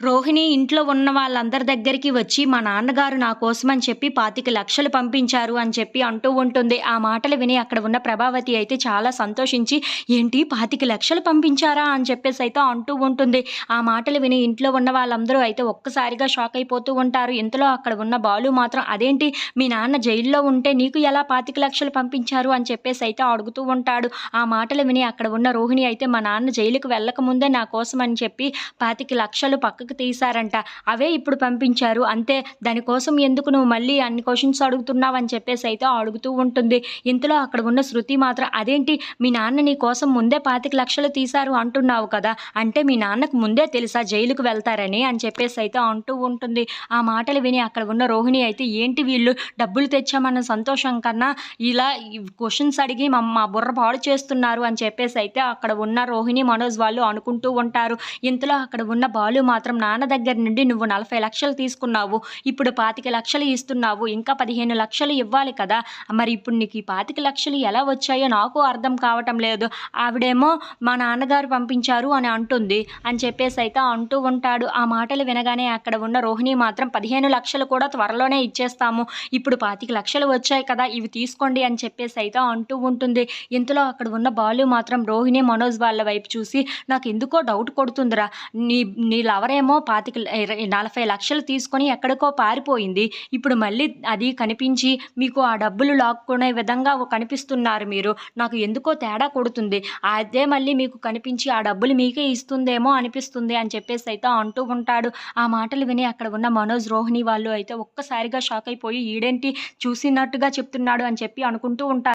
రోహిణి ఇంట్లో ఉన్న వాళ్ళందరి దగ్గరికి వచ్చి, మా నాన్నగారు నా కోసమని చెప్పి 25,00,000 పంపించారు అని చెప్పి అంటూ ఉంటుంది. ఆ మాటలు విని అక్కడ ఉన్న ప్రభావతి అయితే చాలా సంతోషించి, "ఏంటి 25,00,000 పంపించారా?" అని చెప్పేసయితే అంటూ ఉంటుంది. ఆ మాటలు విని ఇంట్లో ఉన్న వాళ్ళందరూ అయితే ఒక్కసారిగా షాక్ అయిపోతూ ఉంటారు. ఇంతలో అక్కడ ఉన్న బాలు మాత్రం, "అదేంటి మీ నాన్న జైల్లో ఉంటే నీకు ఎలా 25,00,000 పంపించారు?" అని చెప్పేసయితే అడుగుతూ ఉంటాడు. ఆ మాటలు విని అక్కడ ఉన్న రోహిణి అయితే, "మా నాన్న జైలుకి వెళ్ళకముందే నా కోసం అని చెప్పి 25,00,000 పక్కకు తీశారంట. అవే ఇప్పుడు పంపించారు. అంతే, దానికోసం ఎందుకు నువ్వు మళ్ళీ అన్ని క్వెషన్స్ అడుగుతున్నావని చెప్పేసయితే అడుగుతూ ఉంటుంది. ఇంతలో అక్కడ ఉన్న శృతి మాత్రం, "అదేంటి మీ నాన్న నీ కోసం ముందే 25,00,000 తీశారు అంటున్నావు కదా! అంటే మీ నాన్నకు ముందే తెలుసా జైలుకి వెళ్తారని?" అని చెప్పేసయితే అంటూ ఉంటుంది. ఆ మాటలు విని అక్కడ ఉన్న రోహిణి అయితే, "ఏంటి వీళ్ళు డబ్బులు తెచ్చామన్న సంతోషం కన్నా ఇలా క్వెషన్స్ అడిగి మా బుర్ర పాడు చేస్తున్నారు" అని చెప్పేసయితే అక్కడ ఉన్న రోహిణి, మనోజ్ వాళ్ళు అనుకుంటూ ఉంటారు. ఇంతలో అక్కడ ఉన్న బాలు మాత్రం, "నాన్న దగ్గర నుండి నువ్వు 40,00,000 తీసుకున్నావు. ఇప్పుడు 25,00,000 ఇస్తున్నావు. ఇంకా 15,00,000 ఇవ్వాలి కదా! మరి ఇప్పుడు నీకు ఈ 25,00,000 ఎలా వచ్చాయో నాకు అర్థం కావటం లేదు. ఆవిడేమో మా నాన్నగారు పంపించారు అని అంటుంది" అని చెప్పేసయితే అంటూ ఉంటాడు. ఆ మాటలు వినగానే అక్కడ ఉన్న రోహిణి మాత్రం, 15,00,000 కూడా త్వరలోనే ఇచ్చేస్తాము. ఇప్పుడు 25,00,000 వచ్చాయి కదా! ఇవి తీసుకోండి అని చెప్పేసయితే అంటూ ఉంటుంది. ఇంతలో అక్కడ ఉన్న బాలు మాత్రం రోహిణి, మనోజ్ వాళ్ళ వైపు చూసి, "నాకెందుకో డౌట్ కొడుతుందిరా. నీ నీ లవరేమో 40,00,000 తీసుకొని ఎక్కడికో పారిపోయింది. ఇప్పుడు మళ్ళీ అది కనిపించి మీకు ఆ డబ్బులు లాక్కునే విధంగా కనిపిస్తున్నారు మీరు. నాకు ఎందుకో తేడా కొడుతుంది. అదే మళ్ళీ మీకు కనిపించి ఆ డబ్బులు మీకే ఇస్తుందేమో అనిపిస్తుంది" అని చెప్పేసయితే అంటూ ఉంటాడు. ఆ మాటలు విని అక్కడ ఉన్న మనోజ్, రోహిణి వాళ్ళు అయితే ఒక్కసారిగా షాక్ అయిపోయి, "ఈడేంటి చూసినట్టుగా చెప్తున్నాడు" అని చెప్పి అనుకుంటూ ఉంటారు.